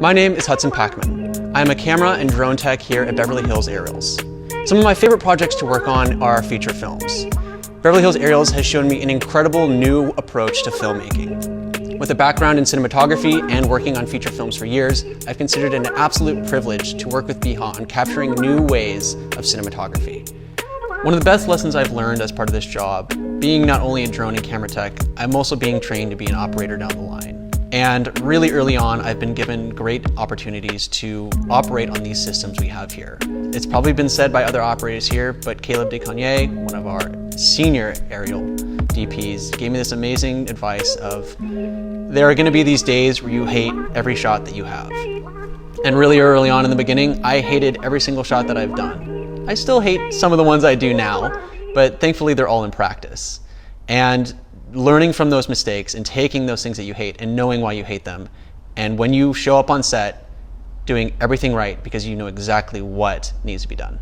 My name is Hudson Packman. I am a camera and drone tech here at Beverly Hills Aerials. Some of my favorite projects to work on are feature films. Beverly Hills Aerials has shown me an incredible new approach to filmmaking. With a background in cinematography and working on feature films for years, I've considered it an absolute privilege to work with BHA on capturing new ways of cinematography. One of the best lessons I've learned as part of this job, being not only a drone and camera tech, I'm also being trained to be an operator down the line. And really early on, I've been given great opportunities to operate on these systems we have here. It's probably been said by other operators here, but Caleb Descognier, one of our senior aerial DPs, gave me this amazing advice of, there are gonna be these days where you hate every shot that you have. And really early on in the beginning, I hated every single shot that I've done. I still hate some of the ones I do now, but thankfully they're all in practice. And learning from those mistakes and taking those things that you hate and knowing why you hate them, and when you show up on set, doing everything right because you know exactly what needs to be done.